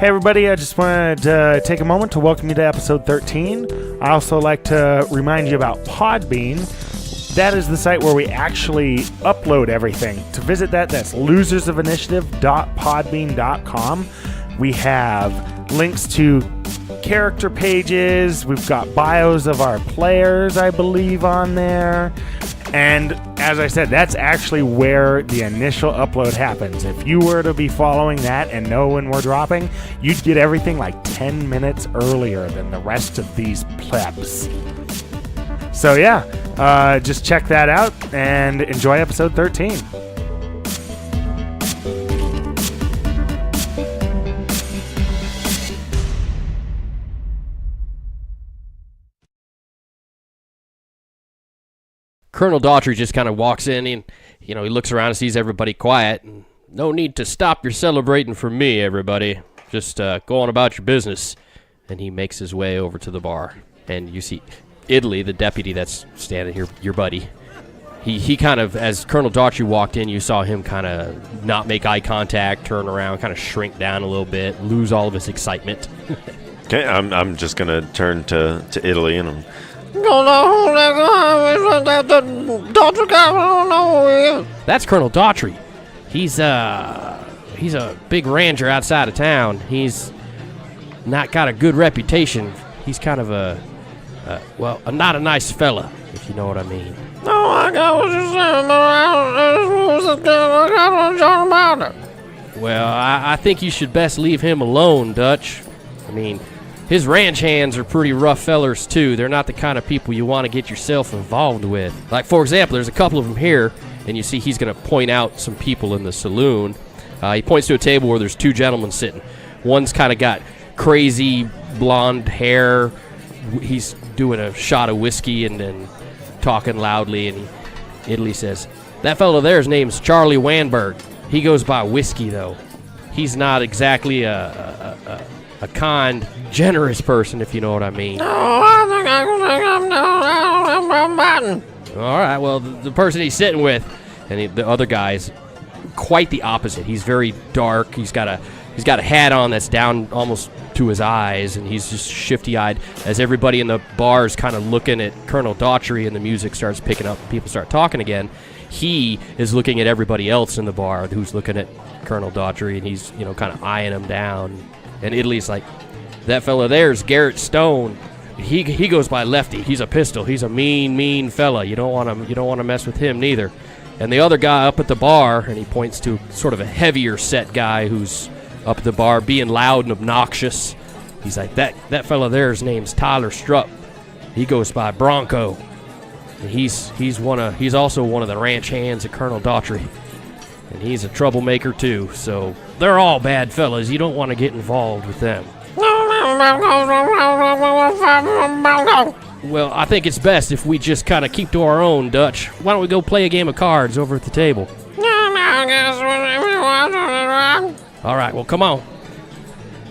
Hey everybody, I just wanted to take a moment to welcome you to episode 13. I also like to remind you about Podbean. That is the site where we actually upload everything. To visit that's losersofinitiative.podbean.com. We have links to character pages. We've got bios of our players, I believe, on there. And as I said, that's actually where the initial upload happens. If you were to be following that and know when we're dropping, you'd get everything like 10 minutes earlier than the rest of these plebs. So yeah, just check that out and enjoy episode 13. Colonel Daughtry just kind of walks in and, he looks around and sees everybody quiet. And, no need to stop your celebrating for me, everybody. Just go on about your business. And he makes his way over to the bar. And you see Italy, the deputy that's standing here, your buddy. He kind of, as Colonel Daughtry walked in, you saw him kind of not make eye contact, turn around, kind of shrink down a little bit, lose all of his excitement. Okay, I'm just going to turn to Italy and That's Colonel Daughtry. He's a big ranger outside of town. He's not got a good reputation. He's kind of not a nice fella, if you know what I mean. No, I got what you're saying. Well, I think you should best leave him alone, Dutch. I mean, his ranch hands are pretty rough fellers, too. They're not the kind of people you want to get yourself involved with. Like, for example, there's a couple of them here, and you see he's going to point out some people in the saloon. He points to a table where there's two gentlemen sitting. One's kind of got crazy blonde hair. He's doing a shot of whiskey and then talking loudly, and Italy says, "That fellow there's name's Charlie Wanberg. He goes by Whiskey, though. He's not exactly a kind, generous person, if you know what I mean." No, I think I'm Martin. All right, well, the person he's sitting with, and the other guy's quite the opposite. He's very dark. He's got a hat on that's down almost to his eyes, and he's just shifty-eyed as everybody in the bar is kind of looking at Colonel Daughtry, and the music starts picking up and people start talking again. He is looking at everybody else in the bar who's looking at Colonel Daughtry, and he's, kind of eyeing him down. And Italy's like, "That fella there's Garrett Stone. He goes by Lefty. He's a pistol. He's a mean fella. You don't want to mess with him neither." And the other guy up at the bar, and he points to sort of a heavier set guy who's up at the bar being loud and obnoxious. He's like, that fella there's name's Tyler Strupp. He goes by Bronco. And he's also one of the ranch hands of Colonel Daughtry. And he's a troublemaker too, so they're all bad fellas. You don't want to get involved with them. Well, I think it's best if we just kind of keep to our own, Dutch. Why don't we go play a game of cards over at the table? All right, well, come on.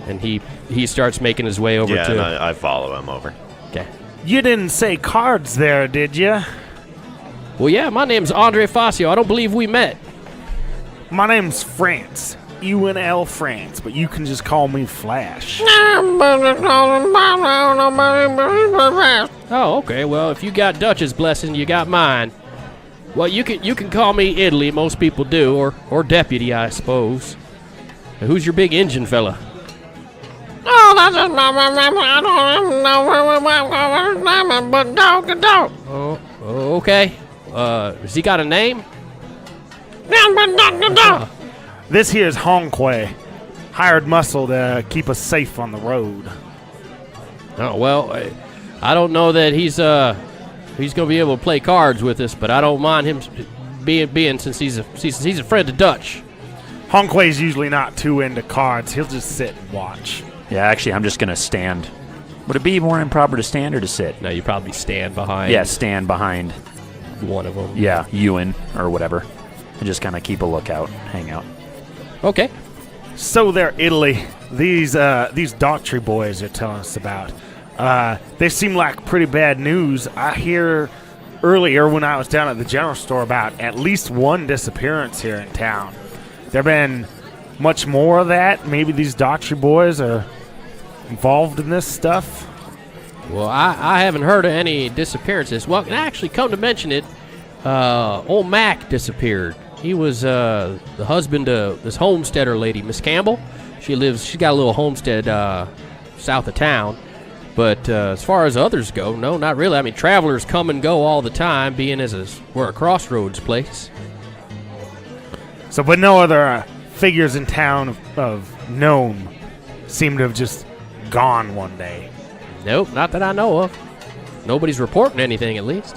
And he starts making his way over to... and I follow him over. Okay. You didn't say cards there, did you? Well, yeah, my name's Andre Facio. I don't believe we met. My name's France. UNL France, but you can just call me Flash. Oh, okay. Well, if you got Dutch's blessing, you got mine. Well, you can call me Italy. Most people do, or Deputy, I suppose. And who's your big engine fella? Oh, that's just my I don't know but dog. Oh, okay. Has he got a name? This here's Hongquay. Hired muscle to keep us safe on the road. Oh, well, I don't know that he's going to be able to play cards with us, but I don't mind him being since he's a friend of Dutch. Hongquay's usually not too into cards. He'll just sit and watch. Yeah, actually, I'm just going to stand. Would it be more improper to stand or to sit? No, you probably stand behind. Yeah, stand behind. One of them. Yeah, Ewan or whatever. And just kind of keep a lookout, hang out. Okay. So there, Italy. These Daughtry boys are telling us about. They seem like pretty bad news. I hear earlier when I was down at the general store about at least one disappearance here in town. There have been much more of that? Maybe these Daughtry boys are involved in this stuff? Well, I haven't heard of any disappearances. Well, actually, come to mention it, old Mac disappeared. He was the husband of this homesteader lady, Miss Campbell. She's got a little homestead south of town. But as far as others go, no, not really. I mean, travelers come and go all the time, being we're a crossroads place. So, but no other figures in town of known seem to have just gone one day. Nope, not that I know of. Nobody's reporting anything, at least.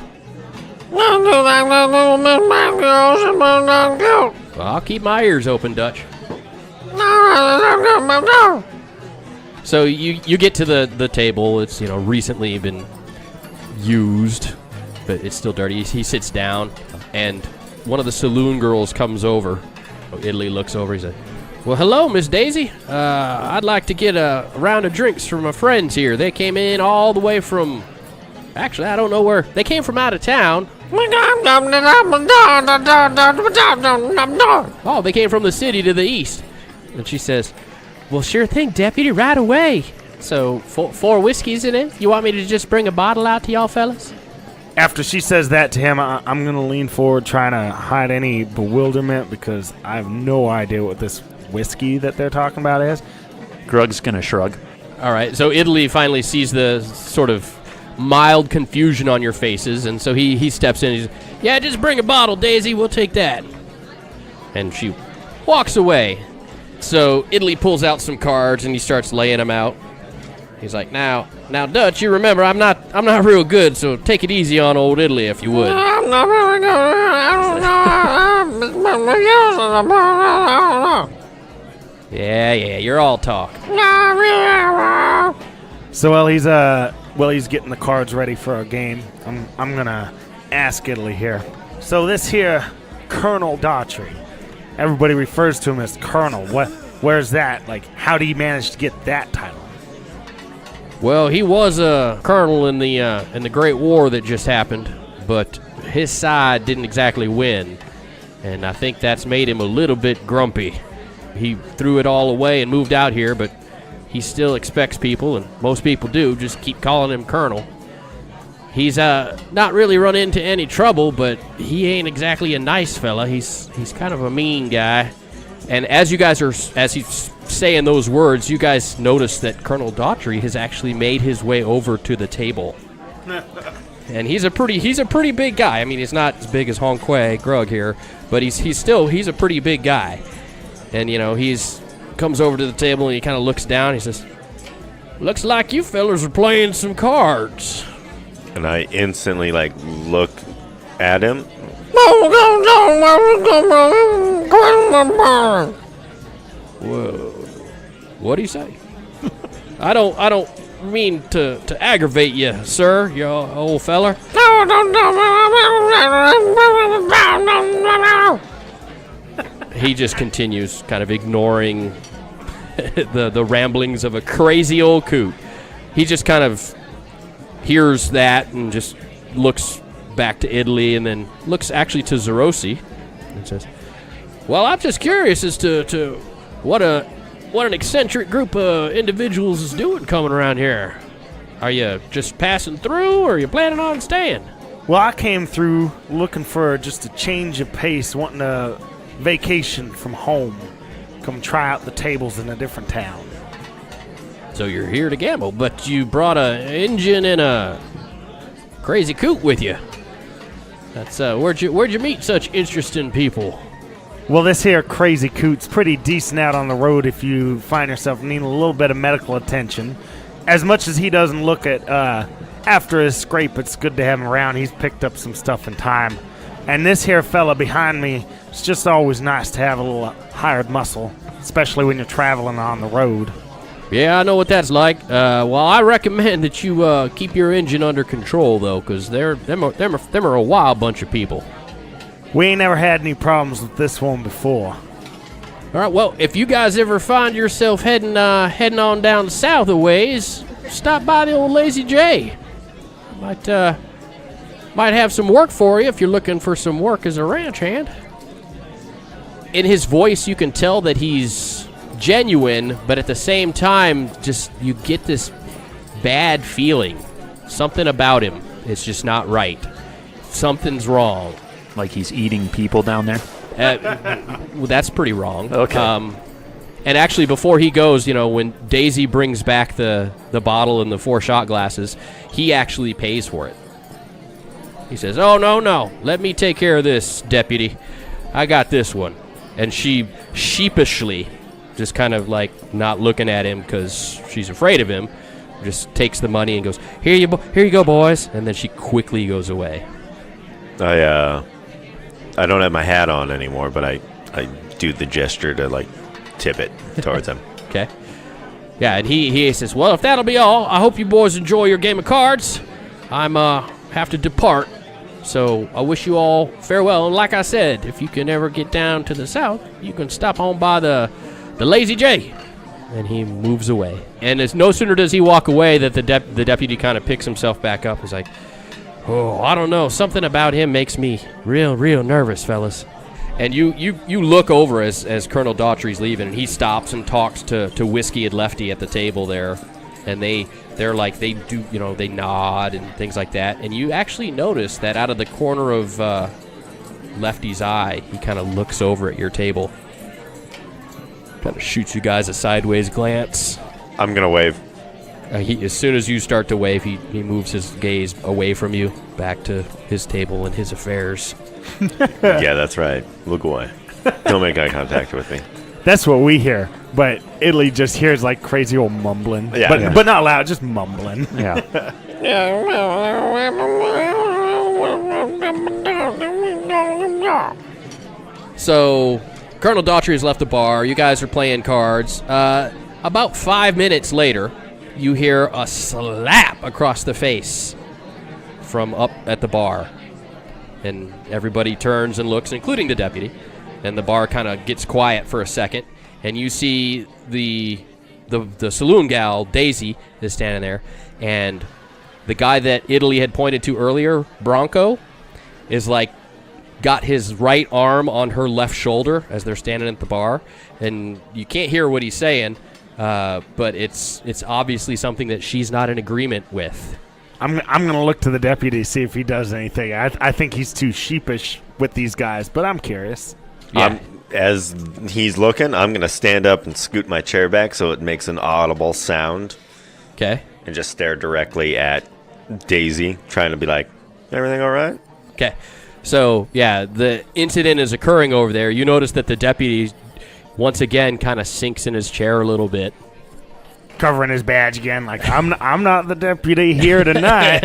Don't do that, little Miss Girls, and not cute. Well, I'll keep my ears open, Dutch. No. So you get to the table. It's recently been used, but it's still dirty. He sits down, and one of the saloon girls comes over. Italy looks over. He said, "Well, hello, Miss Daisy. I'd like to get a round of drinks from my friends here. They came in all the way from. Actually, I don't know where. They came from out of town. Oh, they came from the city to the east." And she says, "Well, sure thing, deputy, right away. So, 4 whiskeys in it? You want me to just bring a bottle out to y'all fellas?" After she says that to him, I'm going to lean forward, trying to hide any bewilderment, because I have no idea what this whiskey that they're talking about is. Grug's gonna shrug. All right, so Italy finally sees the sort of mild confusion on your faces, and so he steps in. He's, "Yeah, just bring a bottle, Daisy. We'll take that." And she walks away. So Italy pulls out some cards and he starts laying them out. He's like, "Now, Dutch, you remember I'm not real good, so take it easy on old Italy if you would." I'm not really good. I don't know. Yeah, you're all talk. So while he's getting the cards ready for a game, I'm gonna ask Italy here. So this here Colonel Daughtry, everybody refers to him as Colonel. Where's that? Like, how do you manage to get that title? Well, he was a colonel in the Great War that just happened, but his side didn't exactly win, and I think that's made him a little bit grumpy. He threw it all away and moved out here, but he still expects people, and most people do, just keep calling him Colonel. He's not really run into any trouble, but he ain't exactly a nice fella. He's kind of a mean guy. And as he's saying those words, you guys notice that Colonel Daughtry has actually made his way over to the table. And he's a pretty big guy. I mean, he's not as big as Hong Quay Grug here, but he's a pretty big guy. And he's comes over to the table and he kind of looks down. He says, "Looks like you fellas are playing some cards." And I instantly look at him. Whoa. What do you say? I don't mean to aggravate you, sir, you old feller. He just continues, kind of ignoring the ramblings of a crazy old coot. He just kind of hears that and just looks back to Italy and then looks actually to Zerosi and says, "Well, I'm just curious as to what an eccentric group of individuals is doing coming around here. Are you just passing through, or are you planning on staying?" Well, I came through looking for just a change of pace, wanting a vacation from home. Come try out the tables in a different town. So you're here to gamble, but you brought a engine and a crazy coot with you. That's where'd you meet such interesting people? Well, this here crazy coot's pretty decent out on the road if you find yourself needing a little bit of medical attention. As much as he doesn't look at after his scrape, it's good to have him around. He's picked up some stuff in time. And this here fella behind me, it's just always nice to have a little hired muscle, especially when you're traveling on the road. Yeah, I know what that's like. Well, I recommend that you keep your engine under control, though, because them are a wild bunch of people. We ain't never had any problems with this one before. All right, well, if you guys ever find yourself heading on down south a ways, stop by the old Lazy J. Might have some work for you if you're looking for some work as a ranch hand. in his voice, you can tell that he's genuine, but at the same time, just you get this bad feeling. Something about him is just not right. Something's wrong. Like he's eating people down there? Well, that's pretty wrong. Okay. And actually, before he goes, when Daisy brings back the bottle and the 4 shot glasses, he actually pays for it. He says, "Oh, no. Let me take care of this, deputy. I got this one." And she sheepishly, just kind of like not looking at him because she's afraid of him, just takes the money and goes, Here you go, boys. And then she quickly goes away. I don't have my hat on anymore, but I do the gesture to tip it towards him. Okay. Yeah, and he says, "Well, if that'll be all, I hope you boys enjoy your game of cards. I'm have to depart, so I wish you all farewell. And like I said, if you can ever get down to the south, you can stop on by the Lazy J." And he moves away. And as no sooner does he walk away that the deputy kind of picks himself back up. He's like, "Oh, I don't know. Something about him makes me real nervous, fellas." And you look over as Colonel Daughtry's leaving, and he stops and talks to Whiskey and Lefty at the table there, and they're like, they do, they nod and things like that. And you actually notice that out of the corner of Lefty's eye, he kind of looks over at your table, kind of shoots you guys a sideways glance. I'm gonna wave. As soon as you start to wave, he moves his gaze away from you, back to his table and his affairs. Yeah, that's right. Look away. Don't make eye contact with me. That's what we hear. But Italy just hears like crazy old mumbling. Yeah. But not loud, just mumbling. Yeah. So, Colonel Daughtry has left the bar. You guys are playing cards. About 5 minutes later, you hear a slap across the face from up at the bar. And everybody turns and looks, including the deputy. And the bar kind of gets quiet for a second. And you see the saloon gal, Daisy, is standing there. And the guy that Italy had pointed to earlier, Bronco, is got his right arm on her left shoulder as they're standing at the bar. And you can't hear what he's saying, but it's obviously something that she's not in agreement with. I'm gonna look to the deputy to see if he does anything. I think he's too sheepish with these guys, but I'm curious. Yeah. As he's looking, I'm gonna stand up and scoot my chair back so it makes an audible sound, Okay. and just stare directly at Daisy, trying to be like, "Everything all right?" Okay. So, yeah, the incident is occurring over there. You notice that the deputy, once again, kind of sinks in his chair a little bit. Covering his badge again, like I'm not the deputy here tonight.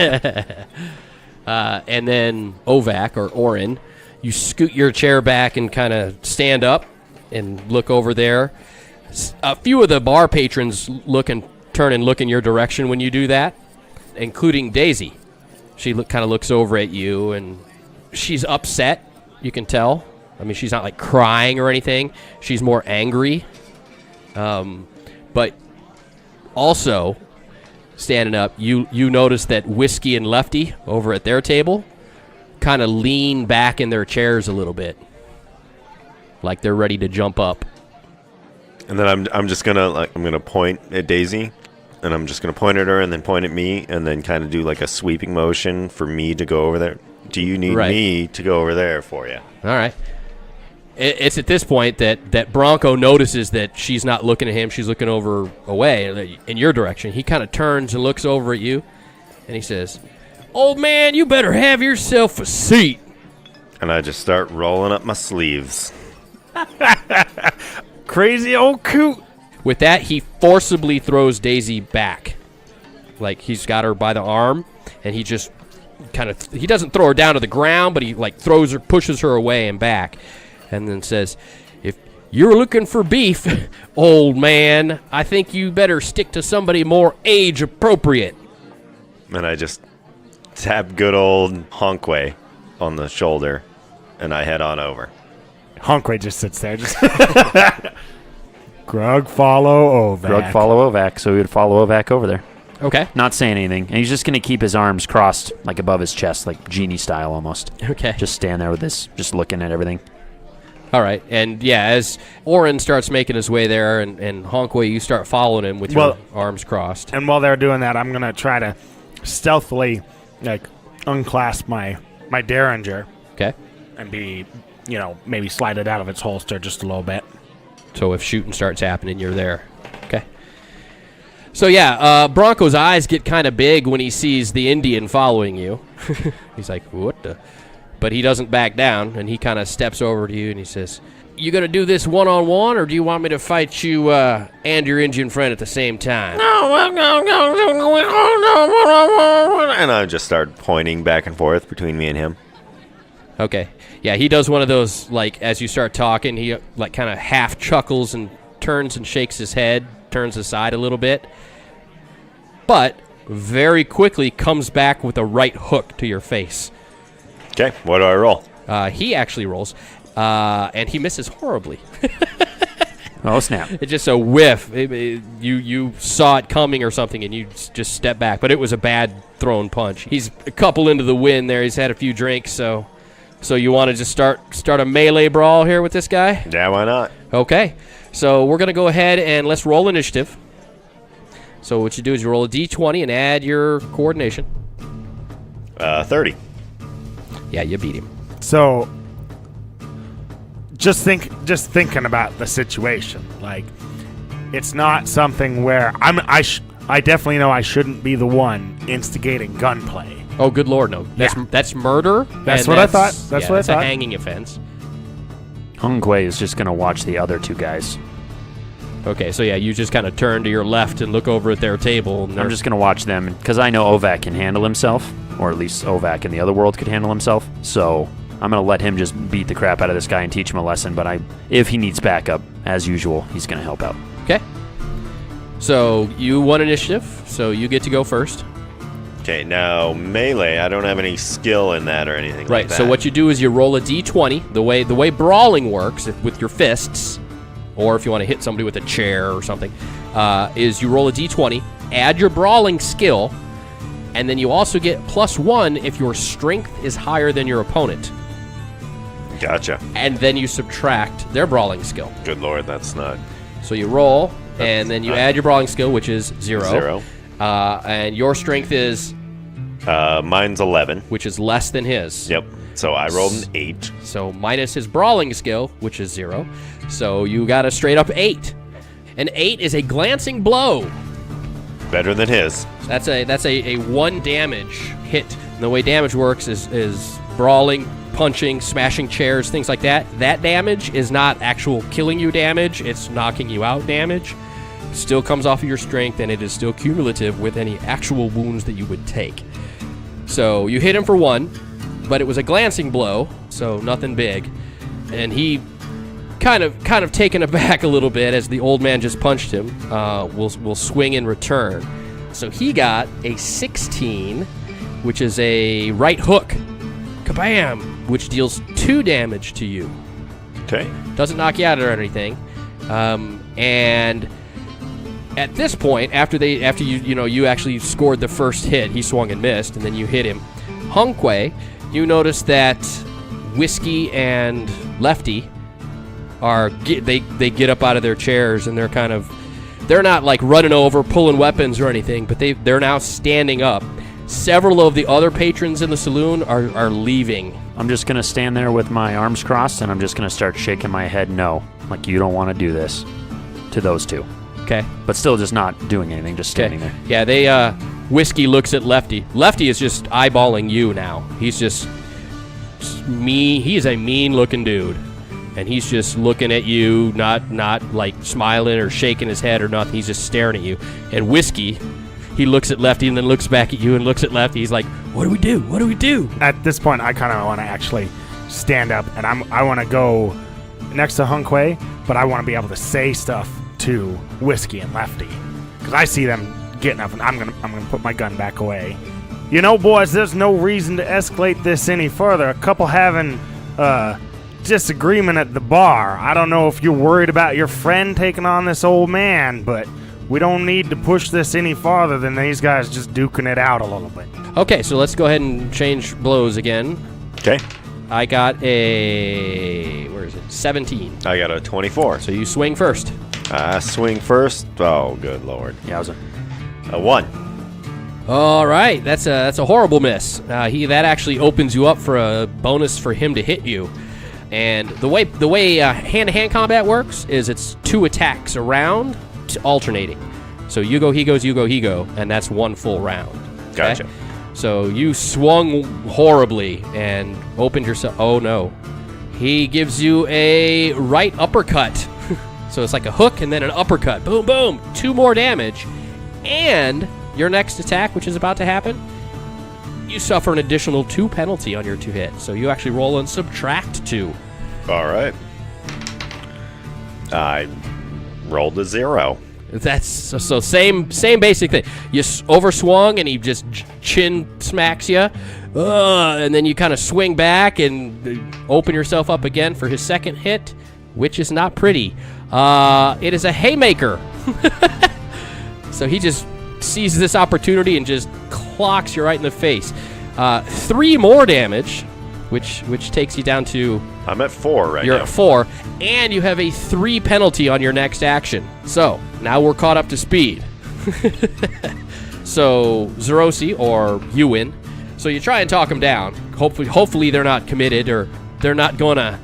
And then Ovac, or Orin, you scoot your chair back and kind of stand up and look over there. A few of the bar patrons turn and look in your direction when you do that, including Daisy. She kind of looks over at you, and she's upset, you can tell. I mean, she's not crying or anything. She's more angry. But also, standing up, you notice that Whiskey and Lefty over at their table kind of lean back in their chairs a little bit, like they're ready to jump up. And then I'm just gonna I'm gonna point at Daisy, and I'm just gonna point at her, and then point at me, and then kind of do a sweeping motion for me to go over there. Do you need me to go over there for you? All right. It's at this point that Bronco notices that she's not looking at him. She's looking over away in your direction. He kind of turns and looks over at you, and he says, "Old man, you better have yourself a seat." And I just start rolling up my sleeves. Crazy old coot. With that, he forcibly throws Daisy back. He's got her by the arm, and he just he doesn't throw her down to the ground, but he throws her, pushes her away and back. And then says, "If you're looking for beef, old man, I think you better stick to somebody more age appropriate." And I just tap good old Honkway on the shoulder, and I head on over. Honkway just sits there. Grug follow Ovac. Grug follow Ovac, so he would follow Ovac over there. Okay. Not saying anything. And he's just going to keep his arms crossed, above his chest, like genie style almost. Okay. Just stand there with this, just looking at everything. All right, and yeah, as Oren starts making his way there, and Honkwe, you start following him with your arms crossed. And while they're doing that, I'm gonna try to stealthily, unclasp my Derringer. Okay. And be, maybe slide it out of its holster just a little bit. So if shooting starts happening, you're there. Okay. So yeah, Bronco's eyes get kind of big when he sees the Indian following you. He's like, what the? But he doesn't back down, and he kind of steps over to you, and he says, you going to do this one-on-one, or do you want me to fight you and your Indian friend at the same time? And I just start pointing back and forth between me and him. Okay. Yeah, he does one of those, as you start talking, he, kind of half chuckles and turns and shakes his head, turns aside a little bit, but very quickly comes back with a right hook to your face. Okay, what do I roll? He actually rolls, and he misses horribly. Oh, snap. It's just a whiff. You saw it coming or something, and you just step back, but it was a bad thrown punch. He's a couple into the wind there. He's had a few drinks, so you want to just start a melee brawl here with this guy? Yeah, why not? Okay, so we're going to go ahead and let's roll initiative. So what you do is you roll a d20 and add your coordination. 30. Yeah, you beat him. So, just thinking about the situation, it's not something where I definitely know I shouldn't be the one instigating gunplay. Oh, good Lord, no! That's murder. That's what I thought. That's what I thought. That's a hanging offense. Honkwe is just going to watch the other two guys. Okay, so yeah, you just kind of turn to your left and look over at their table. And I'm just going to watch them because I know Ovak can handle himself, or at least Ovak in the other world could handle himself. So I'm going to let him just beat the crap out of this guy and teach him a lesson. But if he needs backup, as usual, he's going to help out. Okay. So you won initiative, so you get to go first. Okay, now melee, I don't have any skill in that or anything like that. Right, so what you do is you roll a d20. The way brawling works with your fists, or if you want to hit somebody with a chair or something, is you roll a d20, add your brawling skill, and then you also get +1 if your strength is higher than your opponent. Gotcha. And then you subtract their brawling skill. Good Lord, that's not... So you roll, and then you add your brawling skill, which is 0. 0. And your strength is... mine's 11. Which is less than his. Yep. So I rolled an 8. So minus his brawling skill, which is 0. So you got a straight up 8. An 8 is a glancing blow. Better than his. That's a 1 damage hit. And the way damage works is brawling, punching, smashing chairs, things like that. That damage is not actual killing you damage. It's knocking you out damage. It still comes off of your strength, and it is still cumulative with any actual wounds that you would take. So you hit him for 1. But it was a glancing blow, so nothing big. And he kind of taken aback a little bit as the old man just punched him. Will swing in return. So he got a 16, which is a right hook. Kabam! Which deals 2 damage to you. Okay. Doesn't knock you out or anything. And at this point, after you actually scored the first hit, he swung and missed, and then you hit him. Honkwe, you notice that Whiskey and Lefty they get up out of their chairs, and they're not like running over, pulling weapons or anything, but they're now standing up. Several of the other patrons in the saloon are leaving. I'm just going to stand there with my arms crossed, and I'm just going to start shaking my head no, like you don't want to do this, to those two. Okay. But still just not doing anything, just standing there. Yeah, Whiskey looks at Lefty. Lefty is just eyeballing you now. He's just mean. He's a mean-looking dude, and he's just looking at you, not like smiling or shaking his head or nothing. He's just staring at you. And Whiskey, he looks at Lefty and then looks back at you and looks at Lefty. He's like, "What do we do? What do we do?" At this point, I kind of want to actually stand up, and I want to go next to Honkwe, but I want to be able to say stuff to Whiskey and Lefty because I see them getting up, and I'm gonna put my gun back away. You know, boys, there's no reason to escalate this any further. A couple having disagreement at the bar. I don't know if you're worried about your friend taking on this old man, but we don't need to push this any farther than these guys just duking it out a little bit. Okay, so let's go ahead and change blows again. Okay. I got a 17. I got a 24. So you swing first. I swing first. Oh, good lord. Yowza. A 1. All right, that's a horrible miss. That actually opens you up for a bonus for him to hit you. And the way hand-to-hand combat works is it's 2 attacks a round, alternating. So you go, he goes, you go, he go, and that's 1 full round. Okay? Gotcha. So you swung horribly and opened yourself. Oh no, he gives you a right uppercut. So it's like a hook and then an uppercut. Boom, boom. 2 more damage, and your next attack, which is about to happen, you suffer an additional 2 penalty on your 2 hits. So you actually roll and subtract 2. All right. I rolled a 0. That's so same basic thing. You overswung and he just chin smacks you, and then you kind of swing back and open yourself up again for his second hit, which is not pretty. It is a haymaker. So he just sees this opportunity and just clocks you right in the face. 3 more damage, which takes you down to... I'm at 4 right now. You're at 4, and you have a 3 penalty on your next action. So, now we're caught up to speed. So, Zerosi, or Ewan, so you try and talk them down. Hopefully they're not committed, or they're not gonna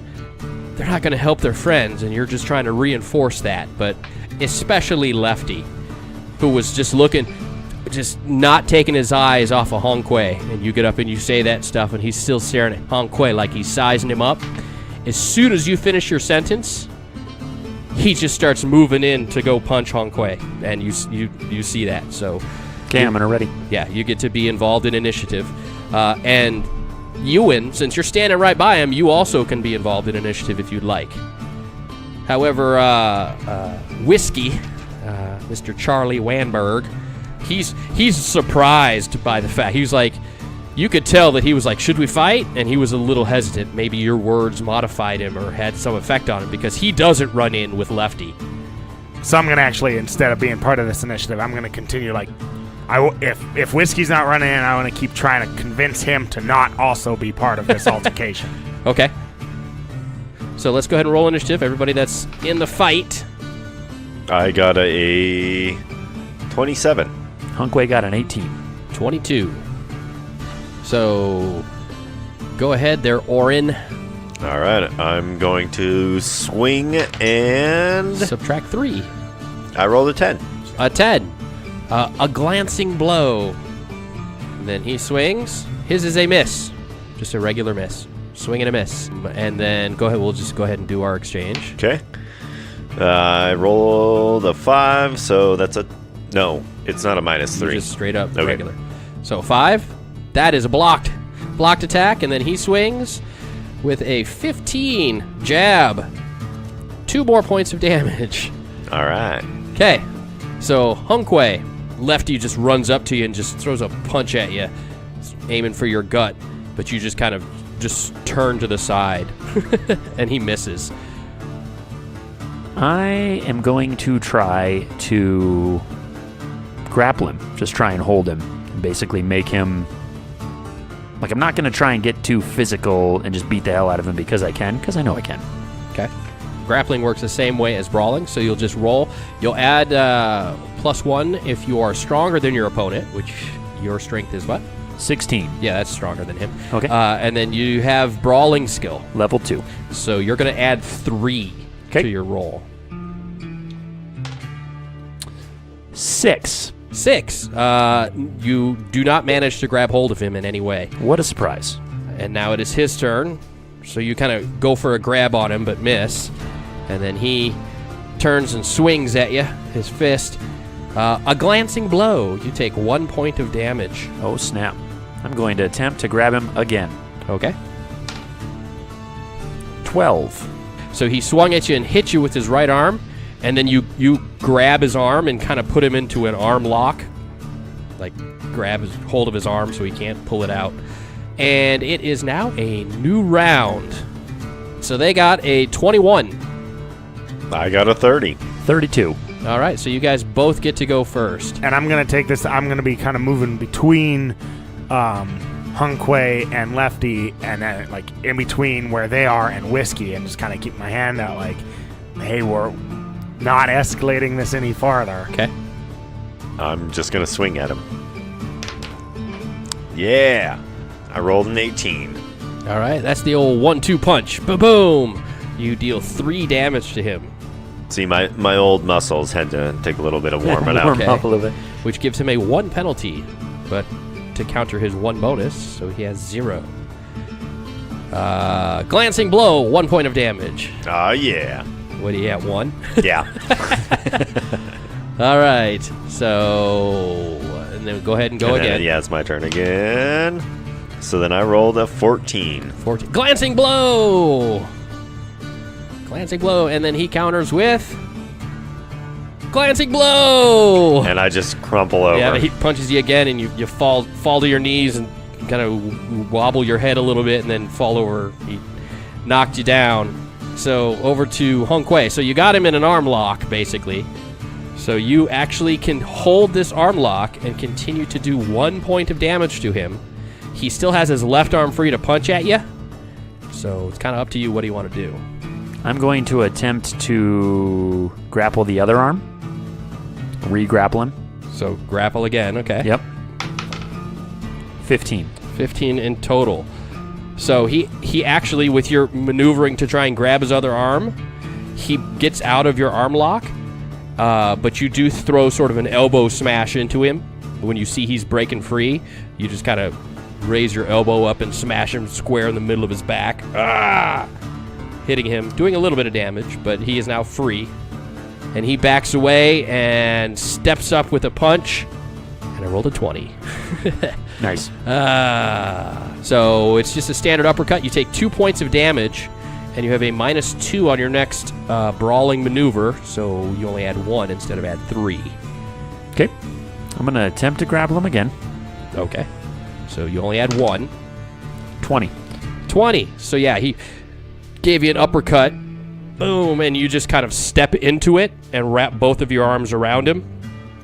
help their friends, and you're just trying to reinforce that. But especially Lefty, who was just not taking his eyes off of Hong Kuei, and you get up and you say that stuff, and he's still staring at Hong Kuei like he's sizing him up. As soon as you finish your sentence, he just starts moving in to go punch Hong Kuei, and you see that. So, Okay, I'm gonna ready. yeah, you get to be involved in initiative, and Ewan, since you're standing right by him, you also can be involved in initiative if you'd like. However, Whiskey, Mr. Charlie Wanberg, he's surprised by the fact. He's like, you could tell that he was like, should we fight? And he was a little hesitant. Maybe your words modified him or had some effect on him, because he doesn't run in with Lefty. So I'm going to actually, instead of being part of this initiative, I'm going to continue, like, if Whiskey's not running in, I want to keep trying to convince him to not also be part of this altercation. Okay. So let's go ahead and roll initiative. Everybody that's in the fight. I got a 27. Hong Kuei got an 18. 22. So go ahead there, Orin. All right, I'm going to swing and Subtract 3. I rolled a 10. A 10. A glancing blow. And then he swings. His is a miss. Just a regular miss. Swing and a miss. And then go ahead. We'll just go ahead and do our exchange. Okay. I rolled a 5, so that's a... No, it's not a -3. Just straight up Okay. regular. So 5. That is a blocked attack. And then he swings with a 15 jab. 2 more points of damage. All right. Okay. So Hong Kuei, Lefty just runs up to you and just throws a punch at you, aiming for your gut, but you just kind of just turn to the side, and he misses. I am going to try to grapple him, just try and hold him, and basically make him... Like, I'm not going to try and get too physical and just beat the hell out of him because I can, because I know I can. Okay. Grappling works the same way as brawling, so you'll just roll. You'll add +1 if you are stronger than your opponent, which your strength is what? 16. Yeah, that's stronger than him. Okay. And then you have brawling skill, Level 2. so you're going to add 3 to your roll. 6. 6. You do not manage to grab hold of him in any way. What a surprise. And now it is his turn. So you kind of go for a grab on him, but miss. And then he turns and swings at you, his fist. A glancing blow. You take 1 point of damage. Oh, snap. I'm going to attempt to grab him again. Okay. 12. So he swung at you and hit you with his right arm. And then you grab his arm and kind of put him into an arm lock. Like, grab hold of his arm so he can't pull it out. And it is now a new round. So they got a 21. I got a 30. 32. All right, so you guys both get to go first. And I'm going to take this, I'm going to be kind of moving between Hunkway and Lefty, and then like in between where they are and Whiskey, and just kind of keep my hand out like, hey, we're not escalating this any farther. Okay. I'm just going to swing at him. Yeah. I rolled an 18. All right, that's the old 1-2 punch. Boom! You deal 3 damage to him, See, my old muscles had to take a little bit of warming Warm out. up a little bit. which gives him a 1 penalty, but to counter his 1 bonus, so he has 0. Glancing blow, 1 point of damage. Yeah. What are you at, 1? Yeah. All right, so and then go ahead and go And then, again. yeah, it's my turn again. So then I rolled a 14. 14. Glancing blow! Glancing blow, and then he counters with glancing blow! And I just crumple over. Yeah, but he punches you again, and you fall to your knees and kind of wobble your head a little bit, and then fall over. He knocked you down. So over to Hunkway. So you got him in an arm lock, basically. So you actually can hold this arm lock and continue to do 1 point of damage to him. He still has his left arm free to punch at you. So it's kind of up to you what do you want to do. I'm going to attempt to grapple the other arm. Re-grapple him. So grapple again, okay. Yep. 15. 15 in total. So he actually, with your maneuvering to try and grab his other arm, he gets out of your arm lock, but you do throw sort of an elbow smash into him. When you see he's breaking free, you just kind of raise your elbow up and smash him square in the middle of his back. Hitting him, doing a little bit of damage, but he is now free. And he backs away and steps up with a punch, and I rolled a 20. Nice. So it's just a standard uppercut. You take 2 points of damage, and you have a -2 on your next brawling maneuver, so you only add 1 instead of add 3. Okay. I'm going to attempt to grapple him again. Okay. So you only add 1. 20. 20. So yeah, he gave you an uppercut. Boom, and you just kind of step into it and wrap both of your arms around him,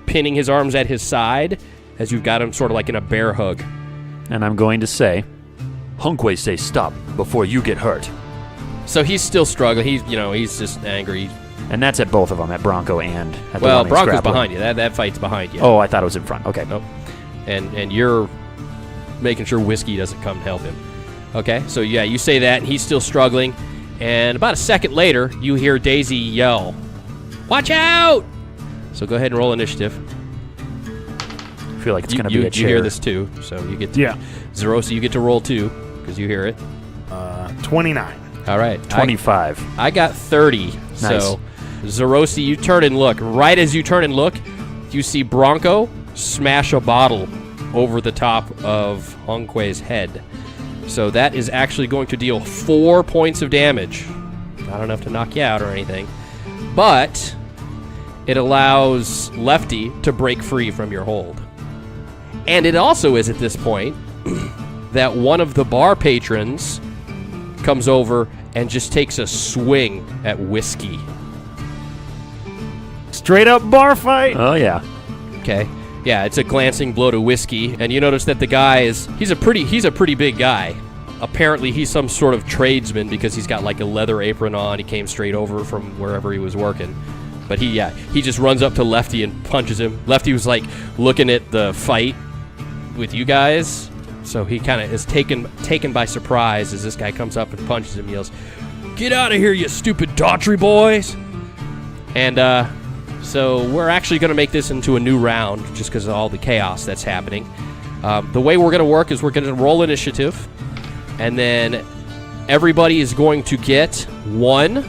pinning his arms at his side as you've got him sort of like in a bear hug. And I'm going to say, Hunkway, say stop before you get hurt. So he's still struggling. He's just angry. And that's at both of them, at Bronco and at the Well, one he's Bronco's grappling. behind you. That fight's behind you. Oh, I thought it was in front. Okay. Nope. And you're making sure Whiskey doesn't come to help him. Okay, so yeah, you say that, and he's still struggling. And about a second later, you hear Daisy yell, "Watch out!" So go ahead and roll initiative. I feel like it's going to be a chair. You hear this too, so you get to, Yeah. Zero, so you get to roll 2 because you hear it. 29. All right. 25. I got 30. Nice. So, Zerosi, you turn and look. Right as you turn and look, you see Bronco smash a bottle over the top of Hunkway's head. So that is actually going to deal 4 points of damage. Not enough to knock you out or anything. But it allows Lefty to break free from your hold. And it also is at this point that one of the bar patrons comes over and just takes a swing at Whiskey. Straight up bar fight. Oh, yeah. Okay. Yeah, it's a glancing blow to Whiskey, and you notice that the guy he's a pretty big guy. Apparently he's some sort of tradesman because he's got like a leather apron on. He came straight over from wherever he was working. But he just runs up to Lefty and punches him. Lefty was like looking at the fight with you guys, so he kind of is taken by surprise as this guy comes up and punches him, yells, "Get out of here, you stupid Daughtry boys!" And so we're actually going to make this into a new round just because of all the chaos that's happening. The way we're going to work is we're going to roll initiative, and then everybody is going to get 1.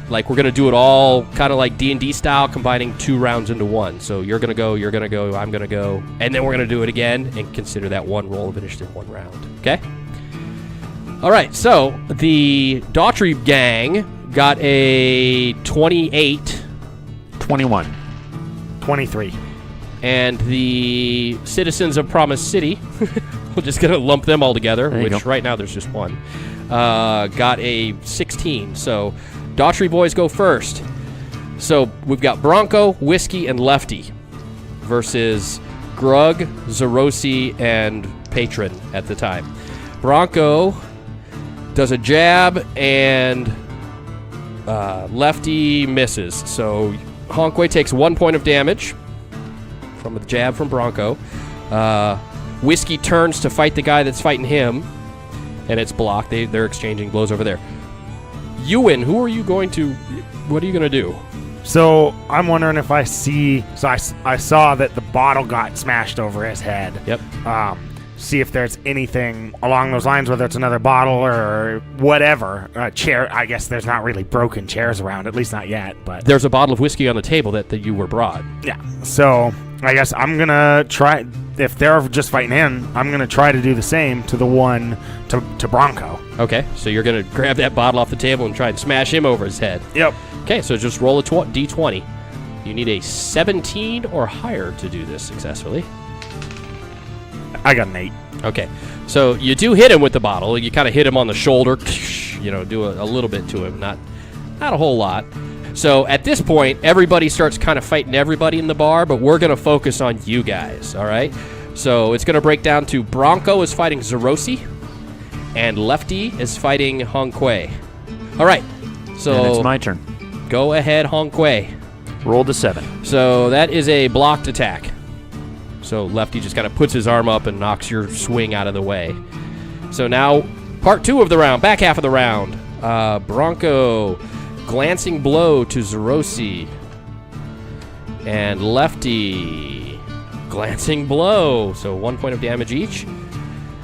Like, we're going to do it all kind of like D&D style, combining 2 rounds into 1. So you're going to go, I'm going to go, and then we're going to do it again and consider that 1 roll of initiative 1 round. Okay? All right, so the Daughtry gang got a 28. 21. 23. And the citizens of Promise City, we're just going to lump them all together, There you which go. right now there's just 1, got a 16. So Daughtry boys go first. So we've got Bronco, Whiskey, and Lefty versus Grug, Zerosi, and patron at the time. Bronco does a jab, and Lefty misses. So Honkway takes 1 point of damage from the jab from Bronco. Whiskey turns to fight the guy that's fighting him, and it's blocked. They're exchanging blows over there. Ewan, what are you going to do? So I'm wondering if I see. So I saw that the bottle got smashed over his head. Yep. See if there's anything along those lines, whether it's another bottle or whatever. A chair. I guess there's not really broken chairs around, at least not yet. But There's a bottle of whiskey on the table that you were brought. yeah. So I guess I'm gonna try. If they're just fighting in, I'm gonna try to do the same to the one to Bronco. Okay, so you're going to grab that bottle off the table and try and smash him over his head. Yep. Okay, so just roll a d20. You need a 17 or higher to do this successfully. I got an 8. Okay, so you do hit him with the bottle. You kind of hit him on the shoulder, do a little bit to him, not a whole lot. So at this point, everybody starts kind of fighting everybody in the bar, but we're going to focus on you guys, all right? So it's going to break down to Bronco is fighting Zerosi, and Lefty is fighting Honkway. All right, so And it's my turn. go ahead, Honkway. Rolled a 7. So that is a blocked attack. So Lefty just kind of puts his arm up and knocks your swing out of the way. So now, part 2 of the round, back half of the round. Bronco, glancing blow to Zerosi. And Lefty, glancing blow. So 1 point of damage each.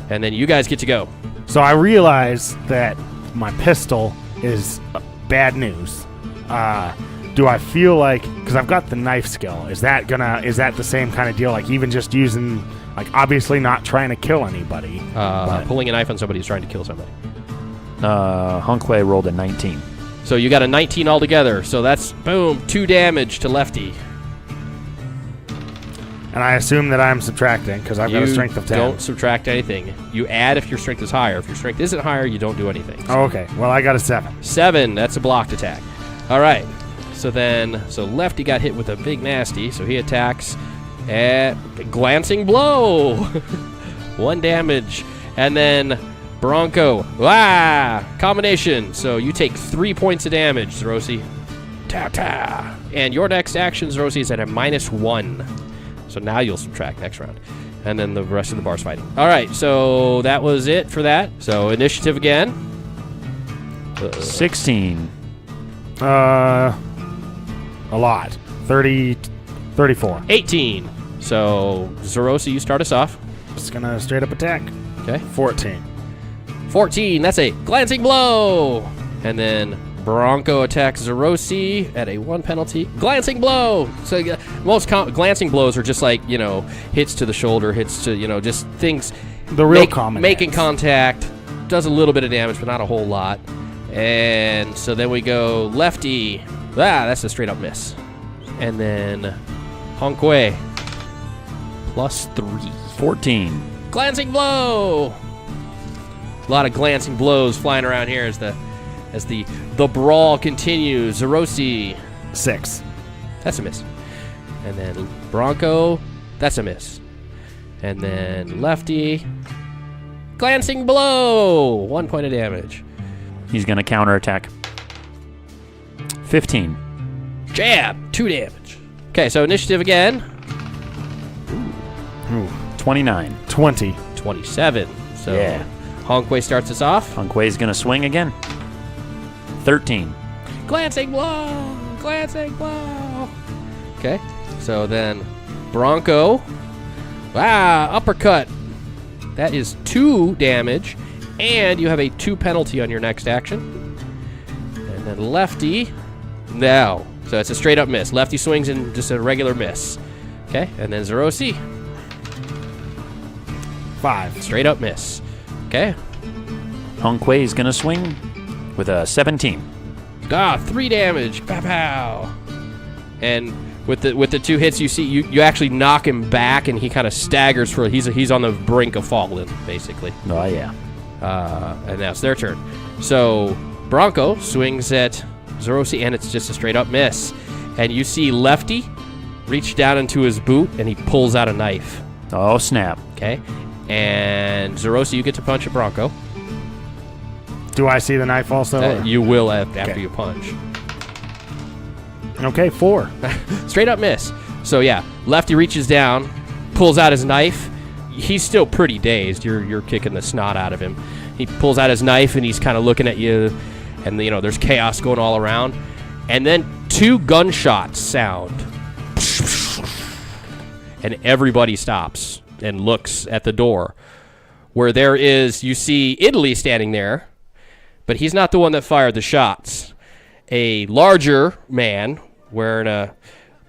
And then you guys get to go. So I realize that my pistol is bad news. Do I feel like, because I've got the knife skill, is that the same kind of deal? Like even just using, like obviously not trying to kill anybody. Pulling a knife on somebody who's trying to kill somebody. Honkway rolled a 19. So you got a 19 altogether. So that's, boom, 2 damage to Lefty. And I assume that I'm subtracting because I've got a strength of 10. Don't subtract anything. You add if your strength is higher. If your strength isn't higher, you don't do anything. Oh, okay. Well, I got a 7. 7, that's a blocked attack. All right. So Lefty got hit with a big nasty, so he attacks at glancing blow. 1 damage. And then Bronco, combination. So you take 3 points of damage, Zerosi. Ta-ta. And your next action, Zerosi, is at a -1. So now you'll subtract next round. And then the rest of the bar's fighting. All right, so that was it for that. So initiative again. 16. A lot. 34. 18. So Zerosi, you start us off. Just gonna straight up attack. Okay. 14. 14, that's a glancing blow. And then Bronco attacks Zerosi at a 1 penalty. Glancing blow. So most glancing blows are just like, hits to the shoulder, hits to, just things. The real common Making hits. contact. Does a little bit of damage, but not a whole lot. And so then we go Lefty. That's a straight up miss. And then Honkway. +3. 14. Glancing blow. A lot of glancing blows flying around here as the brawl continues. Zerosi, 6. that's a miss. And then Bronco, that's a miss. And then Lefty, glancing blow, 1 point of damage. He's going to counterattack. 15. Jab, 2 damage. Okay, so initiative again. 29. 20. 27. So Yeah. Honkway starts us off. Honkway's going to swing again. 13. Glancing blow, glancing blow. Okay, so then Bronco, uppercut. That is 2 damage, and you have a 2 penalty on your next action. And then Lefty, no. So it's a straight up miss. Lefty swings in just a regular miss. Okay, and then Zerosi, 5. straight up miss. Okay, Honkway's going to swing with a 17. 3 damage. Pow pow. And with the 2 hits, you see you actually knock him back, and he kind of staggers for he's on the brink of falling, basically. Oh, yeah. And now it's their turn. So Bronco swings at Zerosi, and it's just a straight up miss. And you see Lefty reach down into his boot, and he pulls out a knife. Oh, snap. Okay, And Zerosi, you get to punch a Bronco. Do I see the knife also? or- You will after Okay. you punch. Okay, 4. Straight up miss. So yeah, Lefty reaches down, pulls out his knife. He's still pretty dazed. You're kicking the snot out of him. He pulls out his knife and he's kind of looking at you, and there's chaos going all around. And then 2 gunshots sound, and everybody stops and looks at the door, where you see Italy standing there, but he's not the one that fired the shots. A larger man wearing a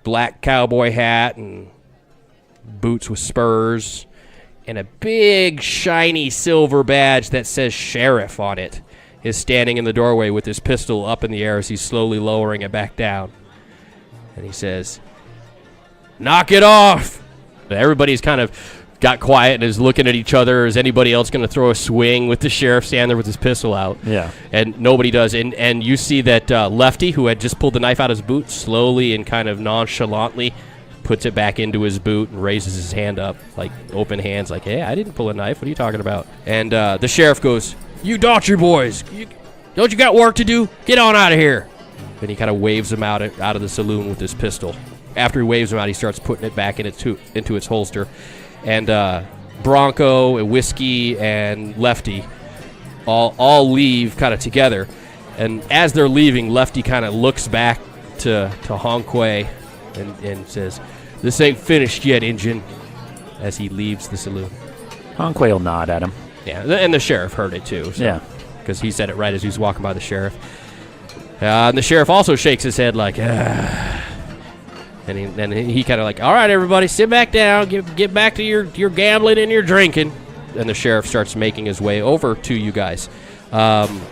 black cowboy hat and boots with spurs and a big shiny silver badge that says sheriff on it is standing in the doorway with his pistol up in the air as he's slowly lowering it back down. And he says, "Knock it off!" Everybody's kind of got quiet and is looking at each other. Is anybody else going to throw a swing with the sheriff standing there with his pistol out? Yeah. And nobody does. And you see that Lefty, who had just pulled the knife out of his boot, slowly and kind of nonchalantly puts it back into his boot and raises his hand up, like open hands, like, "Hey, I didn't pull a knife. What are you talking about?" And the sheriff goes, "You Daughtry boys, don't you got work to do? Get on out of here." And he kind of waves him out of the saloon with his pistol. After he waves him out, he starts putting it back into its holster. And Bronco and Whiskey and Lefty all leave kind of together. And as they're leaving, Lefty kind of looks back to Honkway and says, "This ain't finished yet, Injun," as he leaves the saloon. Honkway will nod at him. Yeah, and the sheriff heard it too. So, Yeah. because he said it right as he was walking by the sheriff. And the sheriff also shakes his head like, and he kind of like, "All right, everybody, sit back down, get back to your gambling and your drinking." And the sheriff starts making his way over to you guys.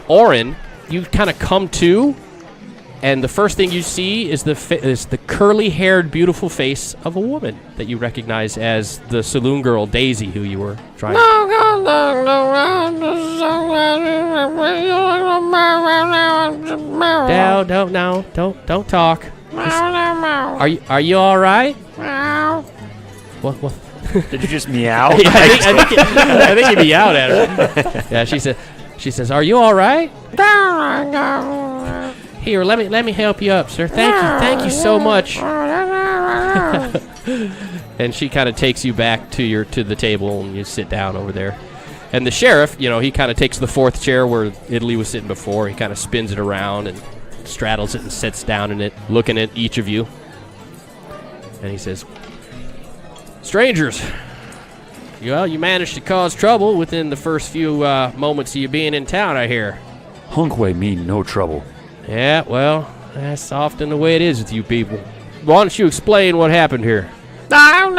Oren, you kind of come to, and the first thing you see is the curly-haired, beautiful face of a woman that you recognize as the saloon girl Daisy, who you were trying. No, don't talk. Are you all right? What? Did you just meow? Yeah, I think you meowed at her. Yeah, she says, "Are you all right? Here, let me help you up, sir. Thank you so much." And she kind of takes you back to the table, and you sit down over there. And the sheriff, he kind of takes the 4th chair where Italy was sitting before. He kind of spins it around and straddles it and sits down in it, looking at each of you. And he says, "Strangers, you managed to cause trouble within the first few moments of you being in town, I hear." Honkway mean no trouble. "Yeah, well, that's often the way it is with you people. Why don't you explain what happened here?" All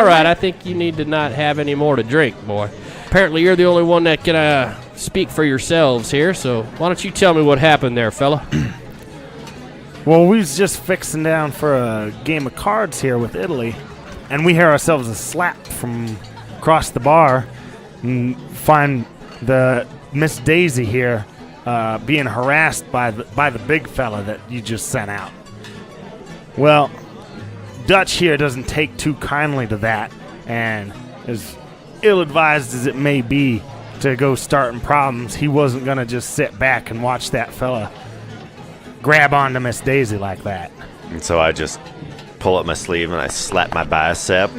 right. I think you need to not have any more to drink, boy. Apparently you're the only one that can speak for yourselves here, so why don't you tell me what happened there, fella? Well, we was just fixing down for a game of cards here with Italy, and we hear ourselves a slap from across the bar and find the Miss Daisy here being harassed by the big fella that you just sent out. Well, Dutch here doesn't take too kindly to that, and as ill-advised as it may be to go starting problems, he wasn't going to just sit back and watch that fella grab onto Miss Daisy like that. And so I just pull up my sleeve and I slap my bicep.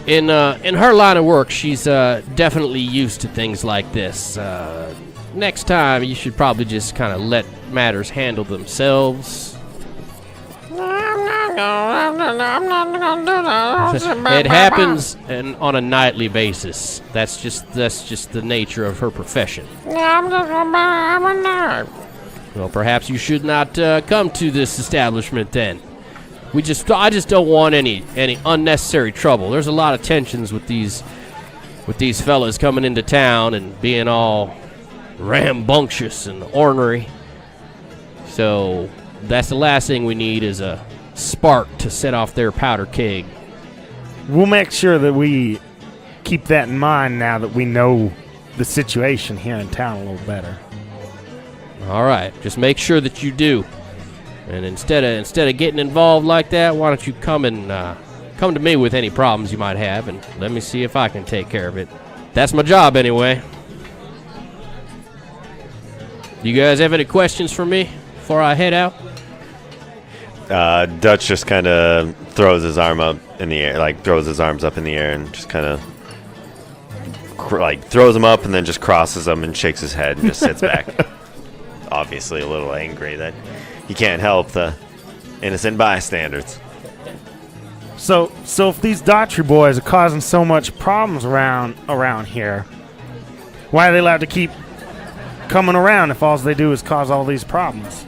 In her line of work, she's definitely used to things like this. Next time, you should probably just kind of let matters handle themselves. It happens on a nightly basis. That's just the nature of her profession. Well, perhaps you should not come to this establishment then. I just don't want any unnecessary trouble. There's a lot of tensions with these fellas coming into town and being all rambunctious and ornery. So that's the last thing we need is a spark to set off their powder keg. We'll make sure that we keep that in mind now that we know the situation here in town a little better. All right, just make sure that you do. And instead of getting involved like that, why don't you come to me with any problems you might have, and let me see if I can take care of it. That's my job anyway. You guys have any questions for me before I head out? Dutch just kind of throws his arm up in the air, like throws his arms up in the air and just kind of throws them up and then just crosses them and shakes his head and just sits back. Obviously a little angry that he can't help the innocent bystanders. So if these Daughtry boys are causing so much problems around here, why are they allowed to keep coming around if all they do is cause all these problems?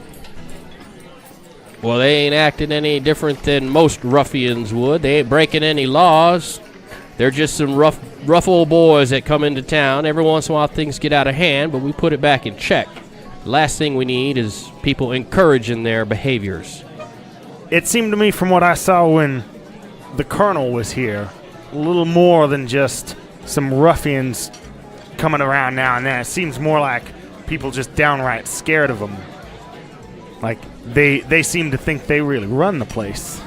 Well, they ain't acting any different than most ruffians would. They ain't breaking any laws. They're just some rough old boys that come into town. Every once in a while things get out of hand, but we put it back in check. The last thing we need is people encouraging their behaviors. It seemed to me from what I saw when the Colonel was here, a little more than just some ruffians coming around now and then. It seems more like people just downright scared of them. Like, they seem to think they really run the place.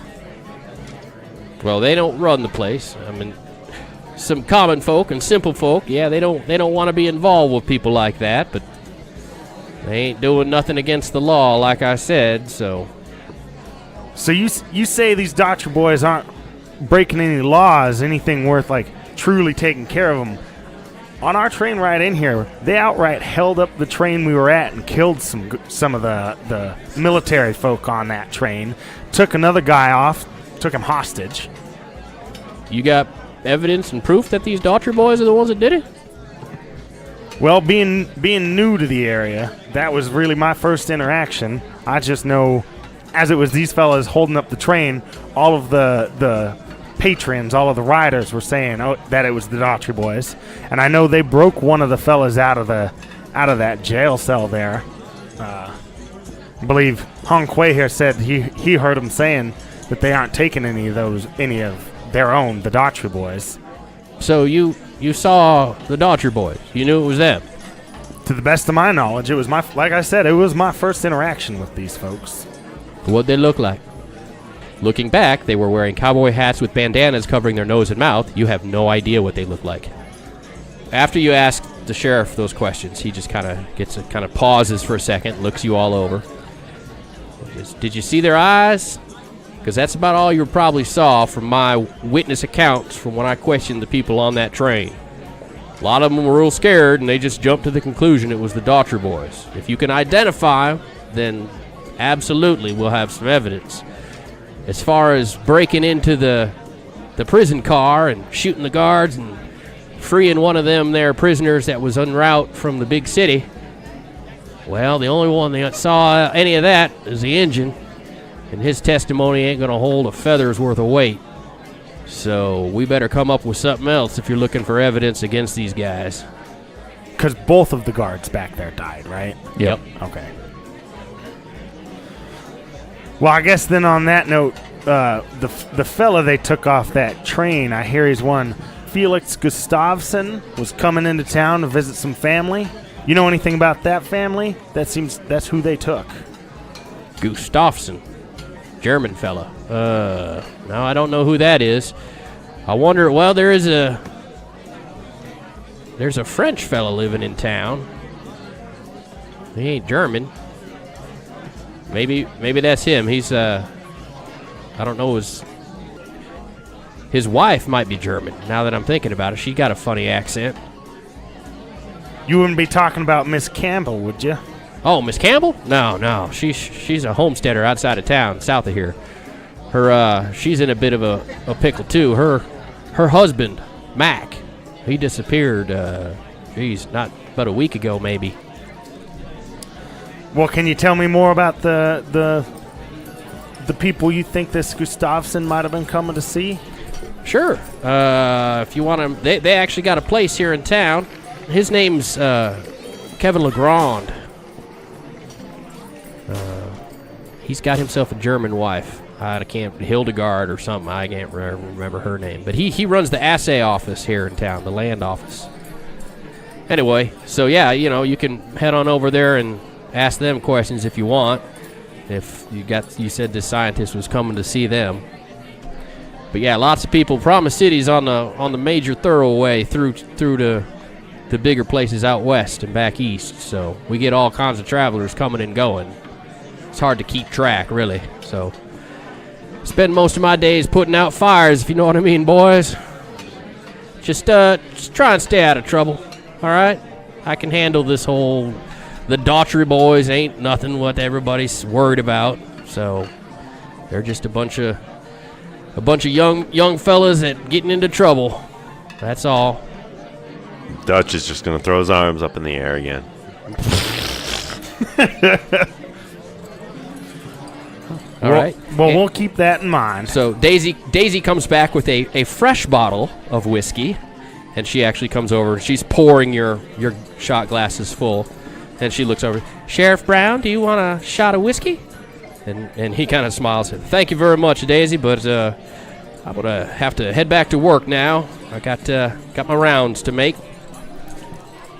Well, they don't run the place. I mean, some common folk and simple folk, yeah, they don't want to be involved with people like that, but they ain't doing nothing against the law, like I said, so. So you say these Daughtry boys aren't breaking any laws, anything worth, like, truly taking care of them. On our train ride in here, they outright held up the train we were at and killed some of the military folk on that train. Took another guy off, took him hostage. You got evidence and proof that these Daughtry boys are the ones that did it? Well, being new to the area, that was really my first interaction. I just know, as it was these fellas holding up the train, all of the patrons, all of the riders were saying that it was the Daughtry boys, and I know they broke one of the fellas out of that jail cell there. I believe Hong Kui here said he heard them saying that they aren't taking any of their own, the Daughtry boys. So you saw the Daughtry boys. You knew it was them. To the best of my knowledge, it was like I said, it was my first interaction with these folks. What'd they look like? Looking back, they were wearing cowboy hats with bandanas covering their nose and mouth. You have no idea what they look like. After you ask the sheriff those questions, he just kind of pauses for a second, looks you all over. Did you see their eyes? Because that's about all you probably saw from my witness accounts from when I questioned the people on that train. A lot of them were real scared, and they just jumped to the conclusion it was the Daughtry boys. If you can identify them, then absolutely we'll have some evidence. As far as breaking into the prison car and shooting the guards and freeing one of them there prisoners that was en route from the big city, well, the only one that saw any of that is the engine, and his testimony ain't going to hold a feather's worth of weight. So we better come up with something else if you're looking for evidence against these guys. Because both of the guards back there died, right? Yep. Okay. Well, I guess then on that note, the fella they took off that train, I hear he's one Felix Gustafsson, was coming into town to visit some family. You know anything about that family? That's who they took. Gustafsson. German fella. No, I don't know who that is. I wonder, well, there's a French fella living in town. He ain't German. Maybe that's him. He's I don't know, his wife might be German. Now that I'm thinking about it, she got a funny accent. You wouldn't be talking about Miss Campbell, would you? Oh, Miss Campbell? No. She's a homesteader outside of town, south of here. She's in a bit of a pickle too. Her husband, Mac, he disappeared. Not about a week ago, maybe. Well, can you tell me more about the people you think this Gustafsson might have been coming to see? Sure. If you want to, they actually got a place here in town. His name's Kevin Legrand. He's got himself a German wife. Hildegard or something. I can't remember her name. But he runs the assay office here in town, the land office. Anyway, so yeah, you can head on over there and ask them questions if you want. if you said this scientist was coming to see them. But yeah, lots of people. Promise City's on the major thoroughway through to the bigger places out west and back east. So we get all kinds of travelers coming and going. It's hard to keep track, really. So spend most of my days putting out fires, if you know what I mean, boys. Just try and stay out of trouble. All right, I can handle this whole. The Daughtry boys ain't nothing what everybody's worried about. So they're just a bunch of young fellas that getting into trouble. That's all. Dutch is just going to throw his arms up in the air again. All right. Well, we'll keep that in mind. So Daisy comes back with a fresh bottle of whiskey, and she actually comes over. She's pouring your shot glasses full, and she looks over. Sheriff Brown, do you want a shot of whiskey? And he kind of smiles. Thank you very much, Daisy, but I'm gonna have to head back to work now. I got my rounds to make.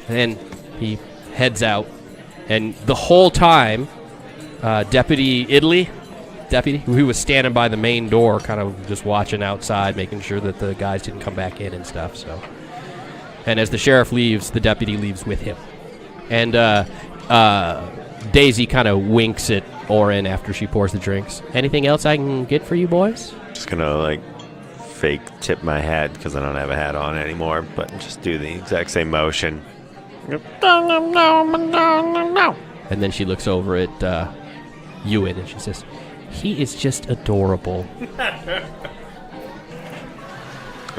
And he heads out, and the whole time, Deputy Italy, who was standing by the main door, kind of just watching outside, making sure that the guys didn't come back in and stuff. So, and as the sheriff leaves, the deputy leaves with him, and Daisy kind of winks at Oren after she pours the drinks. Anything else I can get for you boys? Just gonna fake tip my hat because I don't have a hat on anymore, but just do the exact same motion. And then she looks over at Ewan and she says, "He is just adorable."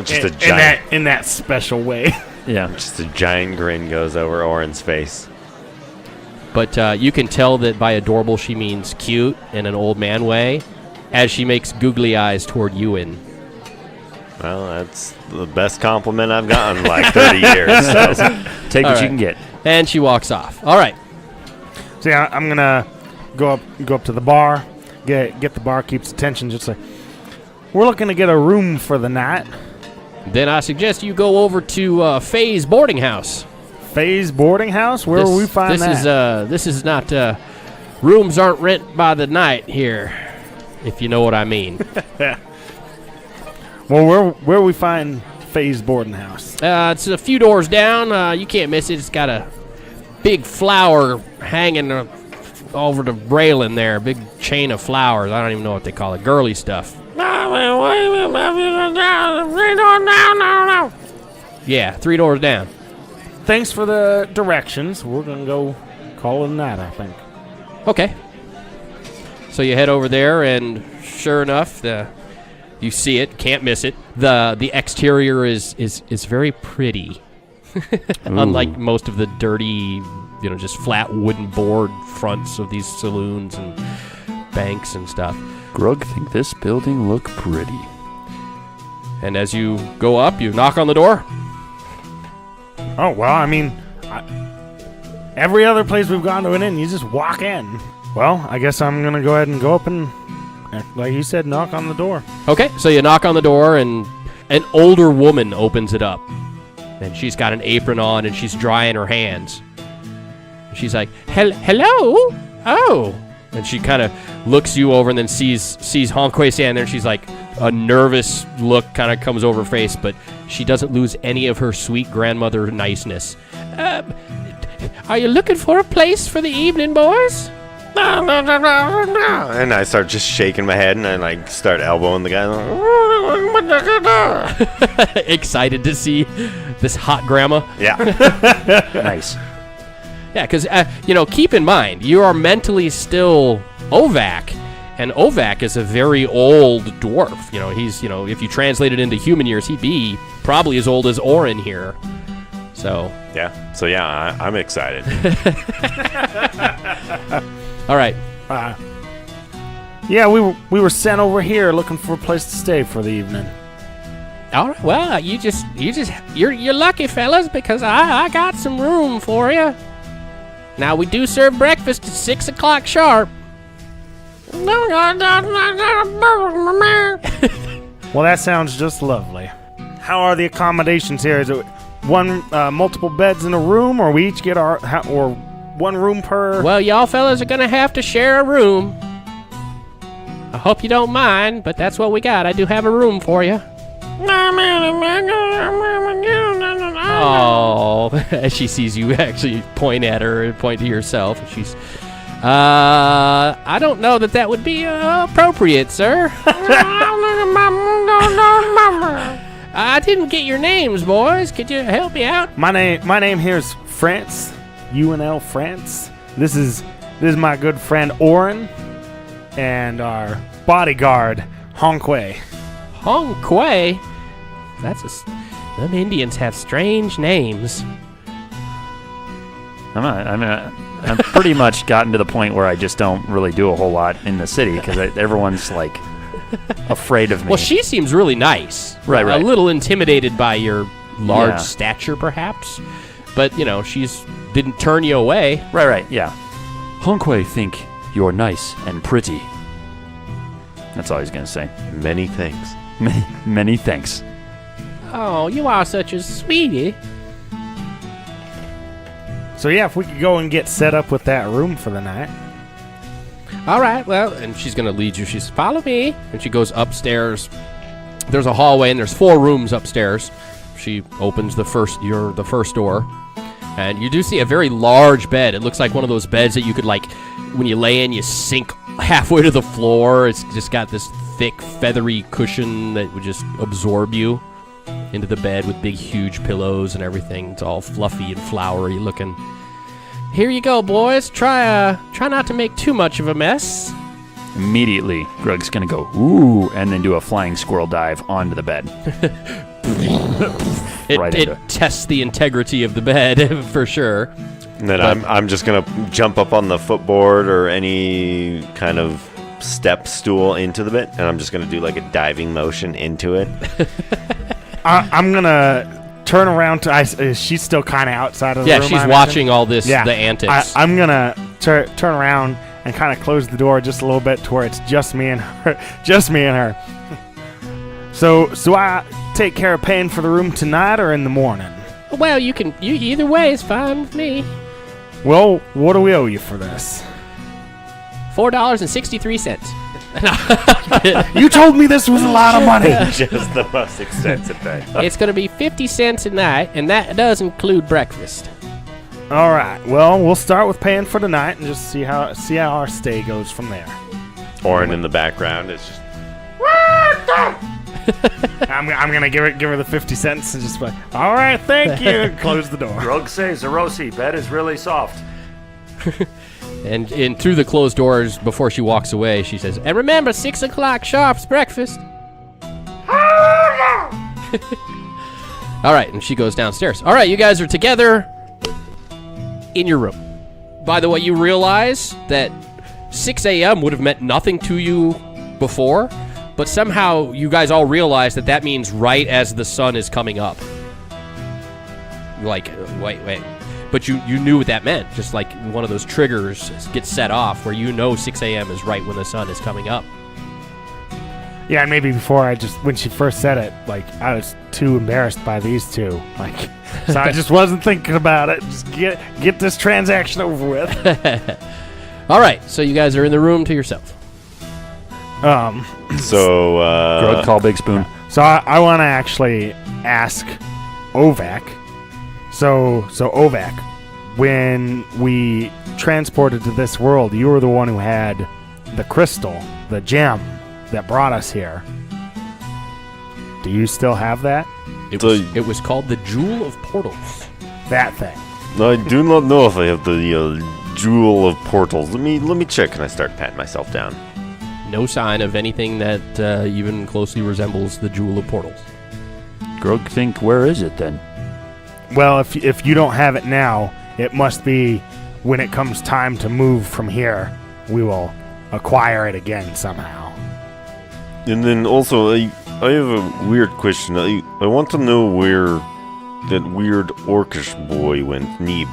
Just a giant, in that special way. Yeah. just a giant grin goes over Oren's face. But you can tell that by adorable she means cute in an old man way, as she makes googly eyes toward Ewan. Well, that's the best compliment I've gotten in like 30 years. So. Take what right. you can get. And she walks off. All right. So yeah, I'm gonna go up to the bar, get the barkeep's attention. Just say, we're looking to get a room for the night. Then I suggest you go over to Faye's boarding house. Faye's boarding house. Where will we find that? This is not rooms aren't rent by the night here, if you know what I mean. Well, where we find Faye's boarding house? It's a few doors down. You can't miss it. It's got a big flower hanging over the railing there. A big chain of flowers. I don't even know what they call it. Girly stuff. Yeah, 3 doors down. Thanks for the directions. We're gonna go call it a night, I think. Okay. So you head over there, and sure enough, you see it. Can't miss it. The exterior is very pretty. Unlike most of the dirty, just flat wooden board fronts of these saloons and banks and stuff. Grug think this building look pretty. And as you go up, you knock on the door. Oh, well, I mean, every other place we've gone to an inn, you just walk in. Well, I guess I'm going to go ahead and go up and, like you said, knock on the door. Okay, so you knock on the door, and an older woman opens it up. And she's got an apron on, and she's drying her hands. And she's like, hello? Oh. And she kind of looks you over and then sees Honkway standing there, and she's like, a nervous look kind of comes over her face, but she doesn't lose any of her sweet grandmother niceness. Are you looking for a place for the evening, boys? And I start just shaking my head, and I start elbowing the guy. Excited to see this hot grandma. Yeah. Nice. Yeah, because, keep in mind, you are mentally still Ovak, and Ovak is a very old dwarf. He's, if you translate it into human years, he'd be probably as old as Oren here. So. Yeah. So, yeah, I'm excited. All right. Yeah, we were sent over here looking for a place to stay for the evening. All right. Well, you're lucky, fellas, because I got some room for you. Now, we do serve breakfast at 6 o'clock sharp. Well, that sounds just lovely. How are the accommodations here? Is it multiple beds in a room, or we each get or one room per? Well, y'all fellas are gonna have to share a room. I hope you don't mind, but that's what we got. I do have a room for you. Oh, as she sees you actually point at her and point to yourself, and she's, I don't know that would be appropriate, sir. I didn't get your names, boys. Could you help me out? My name here is France, UNL France. This is my good friend Oren, and our bodyguard Hong Kui. Hong Kui? Them Indians have strange names. I'm pretty much gotten to the point where I just don't really do a whole lot in the city because everyone's like afraid of me. Well, she seems really nice. Right. A little intimidated by your large stature, perhaps. But, she's didn't turn you away. Right, yeah. Hong Kui think you're nice and pretty. That's all he's going to say. Many thanks. Many thanks. Oh, you are such a sweetie. So yeah, if we could go and get set up with that room for the night. All right, well, and she's going to lead you. She's, follow me. And she goes upstairs. There's a hallway, and there's 4 rooms upstairs. She opens the first door. And you do see a very large bed. It looks like one of those beds that you could, like, when you lay in, you sink halfway to the floor. It's just got this thick, feathery cushion that would just absorb you into the bed with big, huge pillows and everything. It's all fluffy and flowery looking. Here you go, boys. Try not to make too much of a mess. Immediately, Grug's going to go, ooh, and then do a flying squirrel dive onto the bed. It tests the integrity of the bed for sure. And then I'm just gonna jump up on the footboard or any kind of step stool into the bed, and I'm just gonna do like a diving motion into it. I'm gonna turn around to. She's still kind of outside of the room. Yeah, she's watching all this, the antics. I'm gonna turn around and kind of close the door just a little bit to where it's just me and her. So I take care of paying for the room tonight or in the morning? Well, you either way is fine with me. Well, what do we owe you for this? $4.63. You told me this was a lot of money. Just the most expensive thing. It's going to be 50 cents a night, and that does include breakfast. All right. Well, we'll start with paying for tonight and just see how our stay goes from there. Orin in the background is just. I'm gonna give her the 50 cents and just be like, all right, thank you. And close the door. Grug says, Zerosi, bed is really soft. And through the closed doors, before she walks away, she says, and remember, 6 o'clock sharp's breakfast. All right, and she goes downstairs. All right, you guys are together in your room. By the way, you realize that 6 a.m. would have meant nothing to you before, but somehow you guys all realize that means right as the sun is coming up. Like, wait. But you knew what that meant. Just like one of those triggers gets set off where 6 a.m. is right when the sun is coming up. Yeah, and maybe before when she first said it, like, I was too embarrassed by these two. Like, so I just wasn't thinking about it. Just get this transaction over with. All right, so you guys are in the room to yourself. So, Grug, call Big Spoon. So I want to actually ask Ovak. So Ovak, when we transported to this world, you were the one who had the crystal, the gem that brought us here. Do you still have that? It was called the Jewel of Portals. That thing. I do not know if I have the Jewel of Portals. Let me check. And I start patting myself down. No sign of anything that even closely resembles the Jewel of Portals. Grug think, where is it then? Well, if you don't have it now, it must be when it comes time to move from here, we will acquire it again somehow. And then also, I have a weird question. I want to know where that weird orcish boy went, Neeb.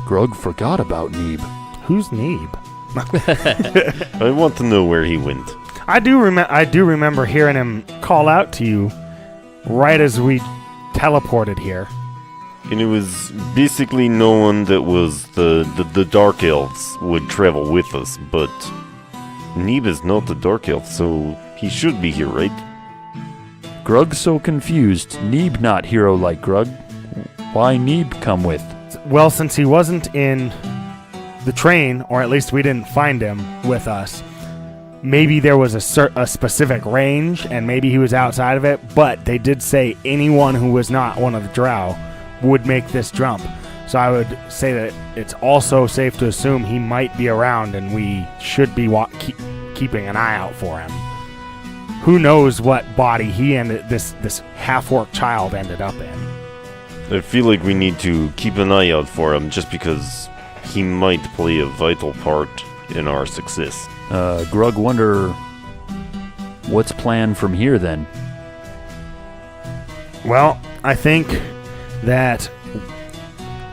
Grug forgot about Neeb. Who's Neeb? I want to know where he went. I do remember hearing him call out to you right as we teleported here. And it was basically no one that was the Dark Elves would travel with us, but Neeb is not a dark elf, so he should be here, right? Grug's so confused. Neeb not hero like Grug. Why Neeb come with? Well, since he wasn't in the train, or at least we didn't find him with us, maybe there was a specific range, and maybe he was outside of it, but they did say anyone who was not one of the drow would make this jump. So I would say that it's also safe to assume he might be around, and we should be keeping an eye out for him. Who knows what body he ended, this half-orc child ended up in. I feel like we need to keep an eye out for him just because he might play a vital part in our success. Grug wonder what's planned from here then? Well, I think that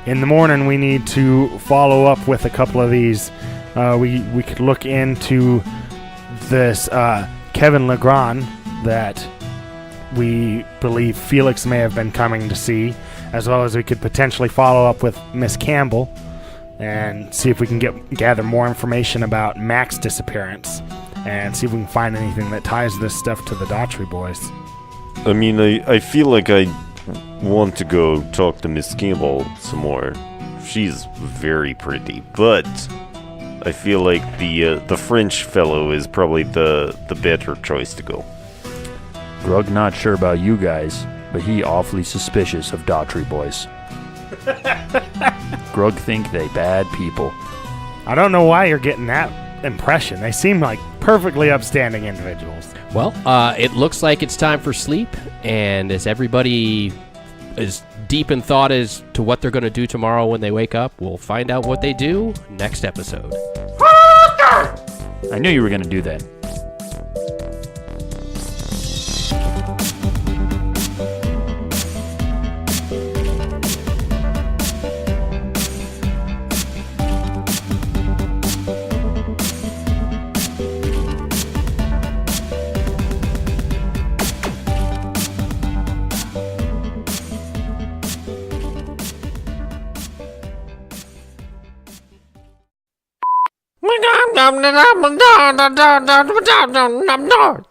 in the morning we need to follow up with a couple of these. We could look into this Kevin Legrand that we believe Felix may have been coming to see, as well as we could potentially follow up with Miss Campbell and see if we can gather more information about Mac's disappearance and see if we can find anything that ties this stuff to the Daughtry boys. I mean, I feel like I want to go talk to Miss Campbell some more. She's very pretty, but I feel like the French fellow is probably the better choice to go. Grug not sure about you guys, but he awfully suspicious of Daughtry boys. Grug think they bad people. I don't know why you're getting that impression. They seem like perfectly upstanding individuals. Well, it looks like it's time for sleep, and as everybody is deep in thought as to what they're going to do tomorrow when they wake up, we'll find out what they do next episode. I knew you were going to do that.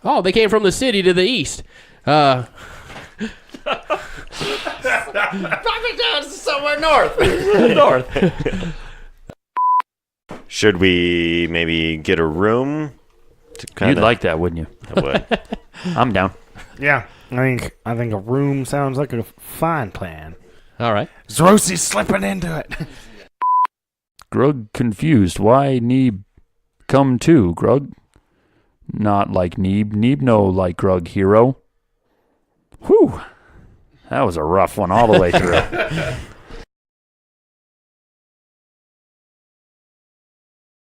Oh, they came from the city to the east. Somewhere north. North. Should we maybe get a room? You'd like that, wouldn't you? I would. I'm down. Yeah, I think a room sounds like a fine plan. All right. Zrosi's slipping into it. Grug confused. Why Neeb come too, Grug? Not like Neeb. Neeb no like Grug hero. Whew. That was a rough one all the way through.